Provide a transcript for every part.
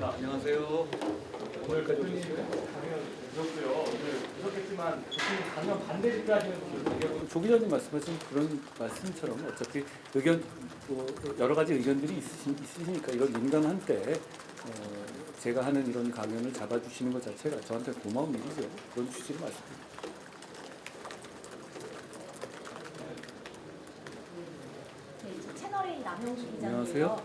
자, 안녕하세요. 오늘까지 오셨어요? 그렇고요. 그렇겠지만 대통령 강력 반대 집회하시는 분들 조 기자님 말씀하신 그런 말씀처럼 어차피 의견 여러 가지 의견들이 있으시니까 이런 민감한 때 제가 하는 이런 강연을 잡아주시는 것 자체가 저한테 고마운 일이죠. 그런 취지로 말씀드립니다. 네, 저 채널A 남영주 기자인데요. 안녕하세요. 안녕하세요.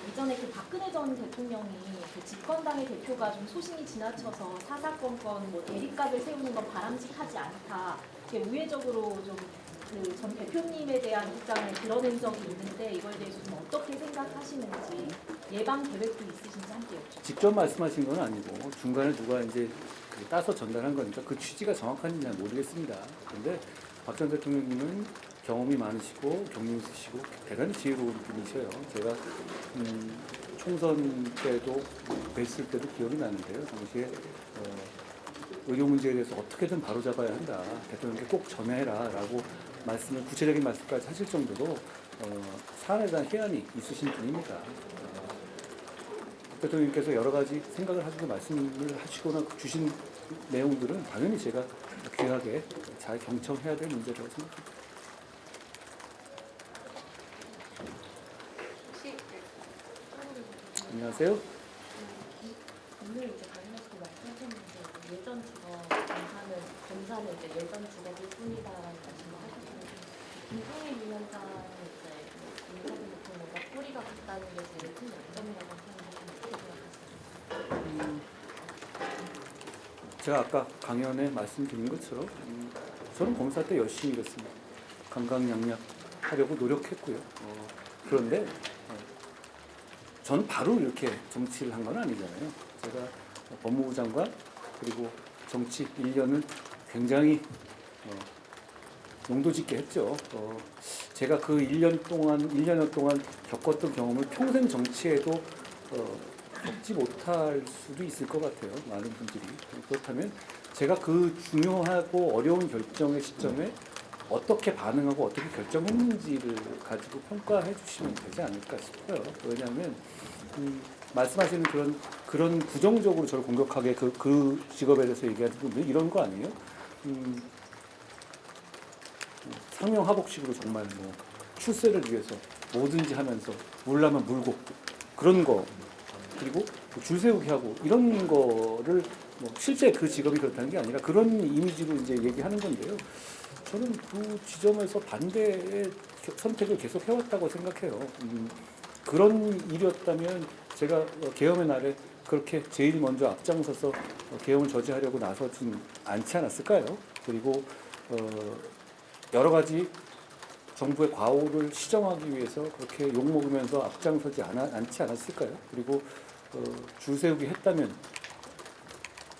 이전에 그 박근혜 전 대통령이 그 집권당의 대표가 좀 소신이 지나쳐서 사사건건 뭐 대립각을 세우는 건 바람직하지 않다. 이렇게 우회적으로 좀 그 전 대표님에 대한 입장을 드러낸 적이 있는데 이거에 대해서 좀 어떻게 생각하시는지 예방 계획도 있으신지 함께 여쭤볼게요. 직접 말씀하신 건 아니고 중간에 누가 이제 따서 전달한 거니까 그 취지가 정확한지 잘 모르겠습니다. 그런데 박 전 대통령님은 경험이 많으시고 경륜 있으시고 대단히 지혜로운 분이셔요. 제가 총선 때도 뵀을 때도 기억이 나는데요. 당시에 의료 문제에 대해서 어떻게든 바로잡아야 한다. 대통령께 꼭 전해라라고 말씀을 구체적인 말씀까지 하실 정도로 사안에 대한 해안이 있으신 분입니다. 대통령님께서 여러 가지 생각을 하시고 말씀을 하시거나 주신 내용들은 당연히 제가 귀하게 잘 경청해야 될 문제라고 생각합니다. 안녕하세요. 오늘 이제 관련해서 말씀하셨는데 예전 주거 검사는 이제 예전 주거일 뿐이다라는 말씀을 하셨는데 김종인 위원장은 이제 윤석열 대통령과 뿌리가 같다는 게 제일 큰 약점이라고 생각하시면 어떻게 생각하세요? 제가 아까 강연에 말씀드린 것처럼 저는 검사 때 열심히 일했습니다. 강강약약 하려고 노력했고요. 그런데 저는 바로 이렇게 정치를 한 건 아니잖아요. 제가 법무부 장관 그리고 정치 1년을 굉장히 용도짓게 했죠. 제가 그 1년여 동안 겪었던 경험을 평생 정치에도 겪지 못할 수도 있을 것 같아요. 많은 분들이. 그렇다면 제가 그 중요하고 어려운 결정의 시점에 어떻게 반응하고 어떻게 결정했는지를 가지고 평가해 주시면 되지 않을까 싶어요. 왜냐하면 말씀하시는 그런 부정적으로 저를 공격하게 그 직업에 대해서 얘기하는 분들 이런 거 아니에요? 상명하복식으로 정말 뭐 출세를 위해서 뭐든지 하면서 물라면 물고 그런 거 그리고 줄 세우게 하고 이런 거를 뭐 실제 그 직업이 그렇다는 게 아니라 그런 이미지로 이제 얘기하는 건데요. 저는 그 지점에서 반대의 선택을 계속 해왔다고 생각해요. 그런 일이었다면 제가 계엄의 날에 그렇게 제일 먼저 앞장서서 계엄을 저지하려고 나서진 않지 않았을까요? 그리고 여러 가지 정부의 과오를 시정하기 위해서 그렇게 욕먹으면서 앞장서지 않지 않았을까요? 그리고 줄 세우기 했다면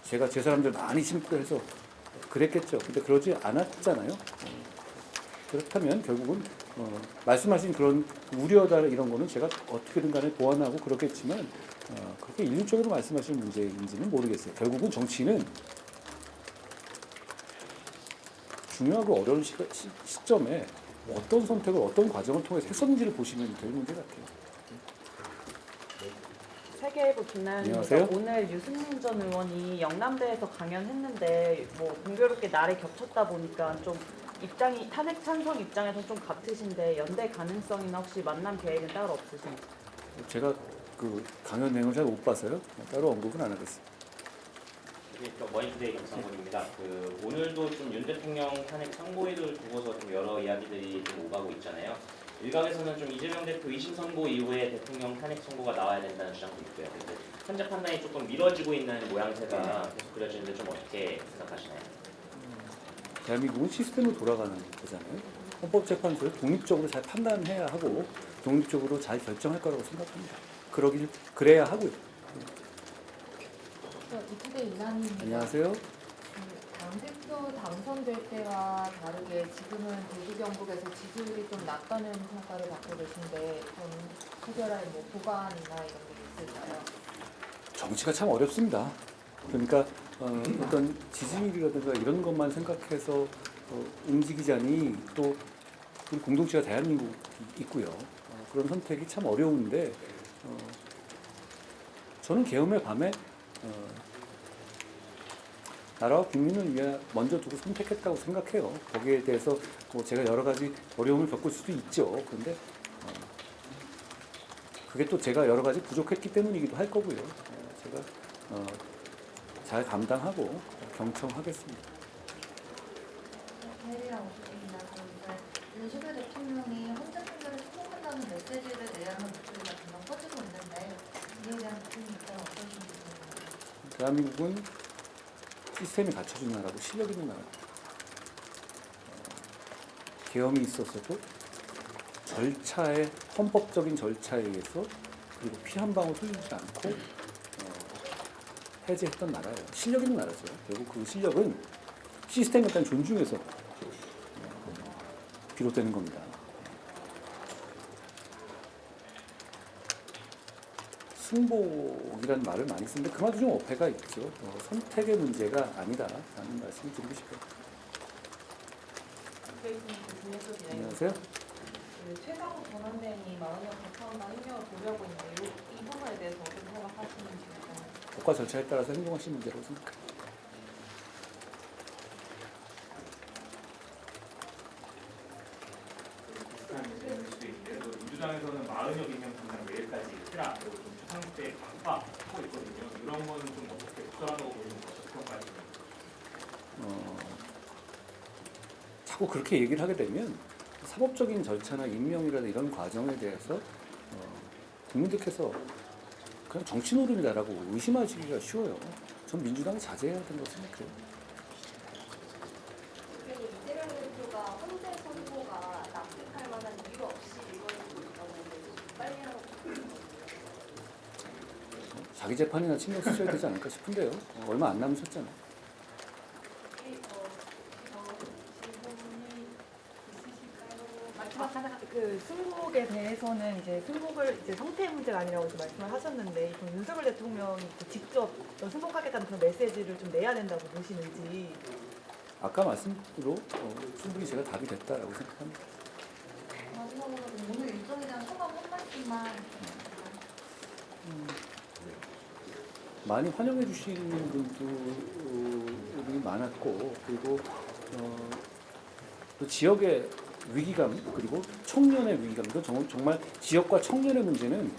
제가 제 사람들 많이 심고 해서 그랬겠죠. 근데 그러지 않았잖아요. 그렇다면 결국은 말씀하신 그런 우려다 이런 거는 제가 어떻게든 간에 보완하고 그렇겠지만 그렇게 일률적으로 말씀하시는 문제인지는 모르겠어요. 결국은 정치는 중요하고 어려운 시점에 어떤 선택을 어떤 과정을 통해서 했었는지를 보시면 될 문제 같아요. 세계일보 김나연입니다. 안녕하세요. 오늘 유승민 전 의원이 영남대에서 강연했는데 뭐 공교롭게 날이 겹쳤다 보니까 좀 입장이 탄핵 찬성 입장에서 좀 같으신데 연대 가능성이나 혹시 만남 계획은 따로 없으신지? 제가 그 강연 내용을 잘 못 봐서요. 따로 언급은 안 하겠습니다. 머니투데이 김상곤입니다. 오늘도 좀 윤 대통령 탄핵 선고일을 두고서 좀 여러 이야기들이 좀 오가고 있잖아요. 일각에서는 좀 이재명 대표 2심 선고 이후에 대통령 탄핵 선고가 나와야 된다는 주장도 있고요. 그래서 현재 판단이 조금 미뤄지고 있는 모양새가 계속 그려지는데 좀 어떻게 생각하시나요? 대한민국은 시스템으로 돌아가는 거잖아요. 헌법재판소에 독립적으로 잘 판단해야 하고 독립적으로 잘 결정할 거라고 생각합니다. 그래야 하고요. 이태대 이남입니다. 안녕하세요. 당대표 당선될 때와 다르게 지금은 대구 경북에서 지지율이 좀 낮다는 평가를 받고 계신데 좀 해결할 뭐 보관이나 이런 게 있을까요? 정치가 참 어렵습니다. 그러니까 어떤 지지율이라든가 이런 것만 생각해서 움직이자니 또 우리 공동체가 대한민국이 있고요. 그런 선택이 참 어려운데 저는 계엄의 밤에 나라와 국민을 위해 먼저 두고 선택했다고 생각해요. 거기에 대해서 뭐 제가 여러 가지 어려움을 겪을 수도 있죠. 그런데 그게 또 제가 여러 가지 부족했기 때문이기도 할 거고요. 제가 잘 감당하고 경청하겠습니다. 대리랑 오십니다. 윤석열 대통령이 헌재 판결을 수긍한다는 메시지를 내야 하는 목소리가 점점 커지고 있는데 이에 대한 대통령 입장은 어떠신지 궁금합니다. 대한민국은 시스템이 갖춰진 나라고 실력 있는 나라입니다. 계엄이 있었어도 절차의 헌법적인 절차에 의해서 그리고 피 한 방울 흘리지 않고 해제했던 나라예요. 실력 있는 나라죠. 결국 그 실력은 시스템에 대한 존중에서 비롯되는 겁니다. 승복이라는 말을 많이 쓰는데 그 말도 좀 어폐가 있죠. 선택의 문제가 아니다라는 말씀을 드리고 싶어요. 안녕하세요. 최강욱 전원장이 마흔여 가까운 행령을 보려고 있는데 이 부분에 대해서 어떻게 생각하시는지. 법과 절차에 따라서 행동하시는 문제라고 생각합니다. 비슷한 수도 있는데 민주당에서는 40여 개명 당장 내일까지 해라 그리고 좀 추상때 강화하고 있거든요. 이런 거는 좀 어떻게 부당하다고 보이는 거 어떻게 평가하시나요? 자꾸 그렇게 얘기를 하게 되면 사법적인 절차나 임명이라든 이런 과정에 대해서 국민들께서 그냥 정치 노름이다라고 의심하시기가 쉬워요. 전 민주당이 자제해야 된다고 생각해요. 그리고 이재명 대표가 헌재 선고가 납득할 만한 이유 없이 이루어지고 있다고 빨리 하라고. 자기 재판이나 신경 쓰셔야 되지 않을까 싶은데요. 얼마 안 남으셨잖아요. 마지막 하나 그 승복에 대해서는 이제 승복을 이제 성태의 문제가 아니라고 이제 말씀을 하셨는데 그럼 윤석열 대통령이 직접 승복하겠다는 그런 메시지를 좀 내야 된다고 보시는지. 아까 말씀으로 충분히 제가 답이 됐다라고 생각합니다. 마지막으로 오늘 일정에 대한 소감 한 말씀만. 많이 환영해 주시는 분들이 많았고 그리고 또 지역의 위기감 그리고 청년의 위기감 이건 정말 지역과 청년의 문제는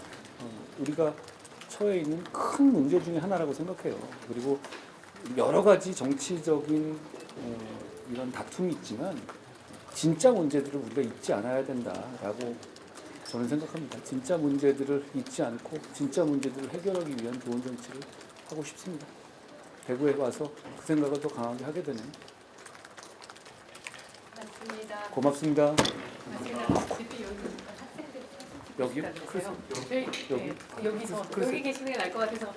우리가 처해 있는 큰 문제 중에 하나라고 생각해요. 그리고 여러 가지 정치적인 이런 다툼이 있지만 진짜 문제들을 우리가 잊지 않아야 된다라고 저는 생각합니다. 진짜 문제들을 잊지 않고 진짜 문제들을 해결하기 위한 좋은 정치를 하고 싶습니다. 대구에 와서 그 생각을 더 강하게 하게 되네요. 맞습니다. 고맙습니다. 여기 여기요? 그래서 여기? 여기서 그래서- 여기 계시는 게 나을 것 같아서.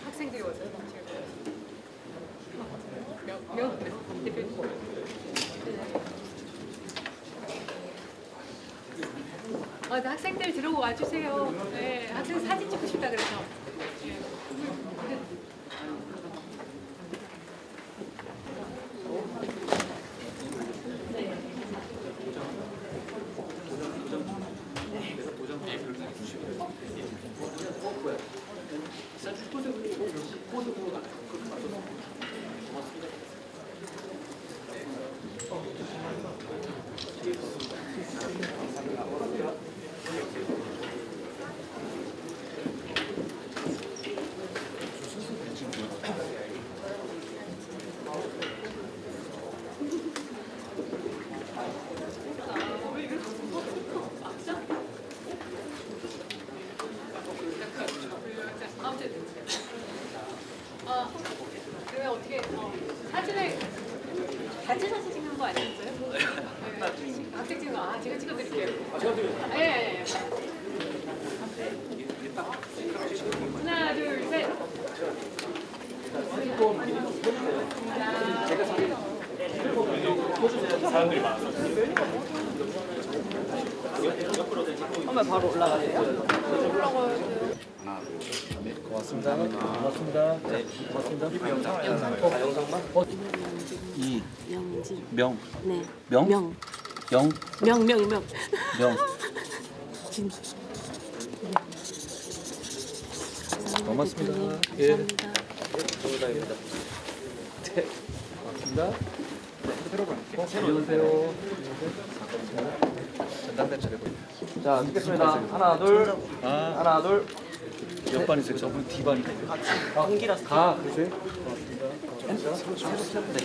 학생들이 와서요. 몇 대표님. 네, 학생들 들어오고 와주세요. 네, 학생 사진 찍고 싶다 그래서. 같이 사진 찍는 거 아니었어요? 같이 찍는 거. 아, 제가 찍어드릴게요. 예, 예, 예. 하나, 둘, 셋. 사람들이 많아서. 하면 바로 올라가세요? 고맙습니다. 고맙습니다. 네, 고맙습니다. 이 명진. 명. 네. 명? 명. 영. 명. 명. 진. 고맙습니다. 대표님, 예. 감사합니다. 네. 고맙습니다. 안녕하세요. 전당대 차례고. 자, 찍겠습니다. 하나, 둘. 아, 하나, 둘. 몇 반이세요? 저분 D반이고. 동기라서. 아, 그러세요? 고맙습니다. 고맙습니다.